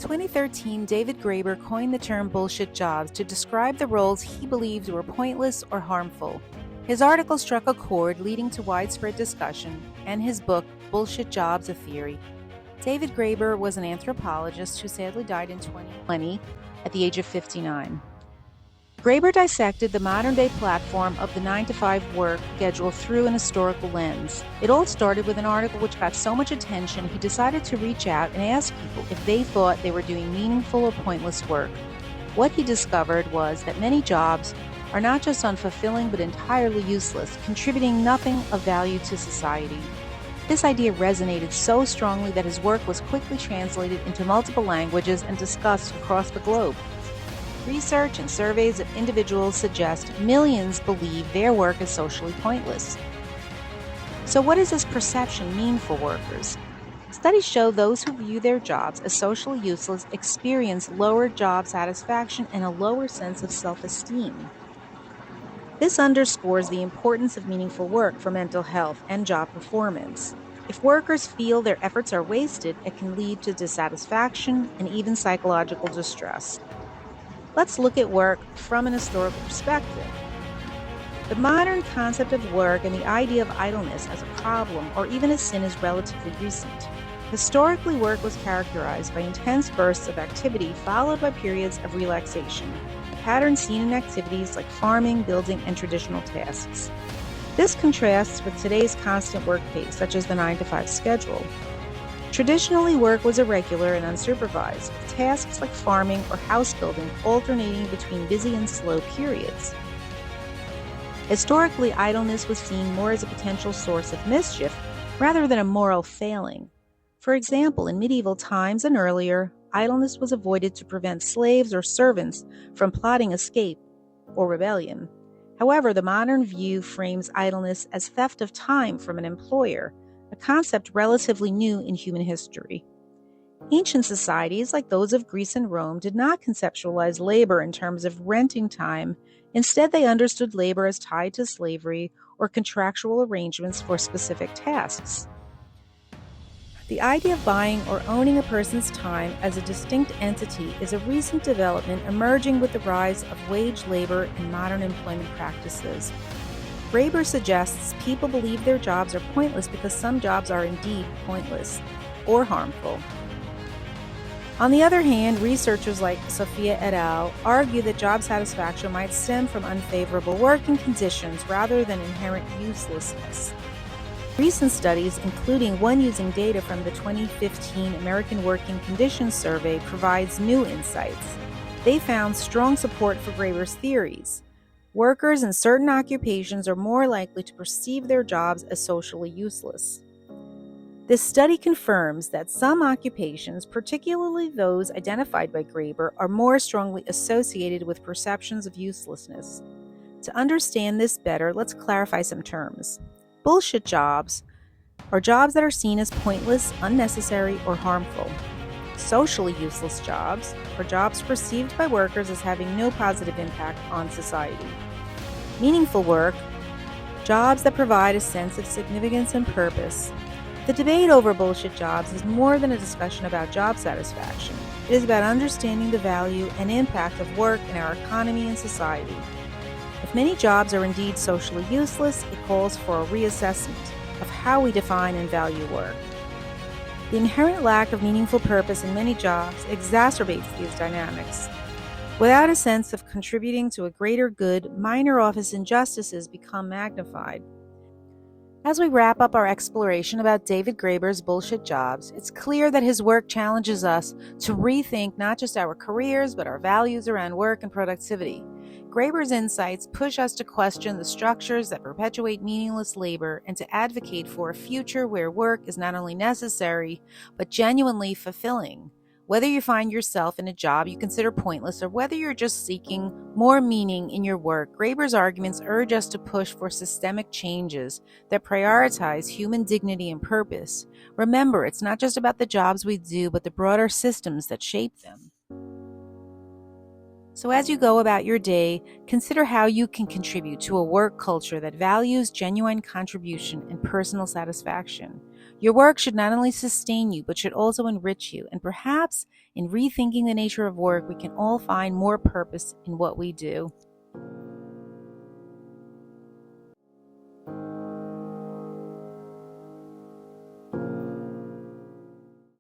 2013, David Graeber coined the term bullshit jobs to describe the roles he believed were pointless or harmful. His article struck a chord, leading to widespread discussion, and his book, Bullshit Jobs: A Theory. David Graeber was an anthropologist who sadly died in 2020 at the age of 59. Graeber dissected the modern-day platform of the 9-to-5 work schedule through an historical lens. It all started with an article which got so much attention, he decided to reach out and ask people if they thought they were doing meaningful or pointless work. What he discovered was that many jobs are not just unfulfilling but entirely useless, contributing nothing of value to society. This idea resonated so strongly that his work was quickly translated into multiple languages and discussed across the globe. Research and surveys of individuals suggest millions believe their work is socially pointless. So what does this perception mean for workers? Studies show those who view their jobs as socially useless experience lower job satisfaction and a lower sense of self-esteem. This underscores the importance of meaningful work for mental health and job performance. If workers feel their efforts are wasted, it can lead to dissatisfaction and even psychological distress. Let's look at work from an historical perspective. The modern concept of work and the idea of idleness as a problem or even a sin is relatively recent. Historically, work was characterized by intense bursts of activity followed by periods of relaxation, a pattern seen in activities like farming, building, and traditional tasks. This contrasts with today's constant work pace, such as the 9-to-5 schedule. Traditionally, work was irregular and unsupervised, with tasks like farming or house building alternating between busy and slow periods. Historically, idleness was seen more as a potential source of mischief rather than a moral failing. For example, in medieval times and earlier, idleness was avoided to prevent slaves or servants from plotting escape or rebellion. However, the modern view frames idleness as theft of time from an employer, a concept relatively new in human history. Ancient societies, like those of Greece and Rome, did not conceptualize labor in terms of renting time. Instead, they understood labor as tied to slavery or contractual arrangements for specific tasks. The idea of buying or owning a person's time as a distinct entity is a recent development emerging with the rise of wage labor and modern employment practices. Graeber suggests people believe their jobs are pointless because some jobs are indeed pointless or harmful. On the other hand, researchers like Sophia et al. Argue that job satisfaction might stem from unfavorable working conditions rather than inherent uselessness. Recent studies, including one using data from the 2015 American Working Conditions Survey, provides new insights. They found strong support for Graeber's theories. Workers in certain occupations are more likely to perceive their jobs as socially useless. This study confirms that some occupations, particularly those identified by Graeber, are more strongly associated with perceptions of uselessness. To understand this better, let's clarify some terms. Bullshit jobs are jobs that are seen as pointless, unnecessary, or harmful. Socially useless jobs are jobs perceived by workers as having no positive impact on society. Meaningful work, jobs that provide a sense of significance and purpose. The debate over bullshit jobs is more than a discussion about job satisfaction. It is about understanding the value and impact of work in our economy and society. If many jobs are indeed socially useless, it calls for a reassessment of how we define and value work. The inherent lack of meaningful purpose in many jobs exacerbates these dynamics. Without a sense of contributing to a greater good, minor office injustices become magnified. As we wrap up our exploration about David Graeber's bullshit jobs, it's clear that his work challenges us to rethink not just our careers, but our values around work and productivity. Graeber's insights push us to question the structures that perpetuate meaningless labor and to advocate for a future where work is not only necessary, but genuinely fulfilling. Whether you find yourself in a job you consider pointless or whether you're just seeking more meaning in your work, Graeber's arguments urge us to push for systemic changes that prioritize human dignity and purpose. Remember, it's not just about the jobs we do, but the broader systems that shape them. So as you go about your day, consider how you can contribute to a work culture that values genuine contribution and personal satisfaction. Your work should not only sustain you, but should also enrich you. And perhaps in rethinking the nature of work, we can all find more purpose in what we do.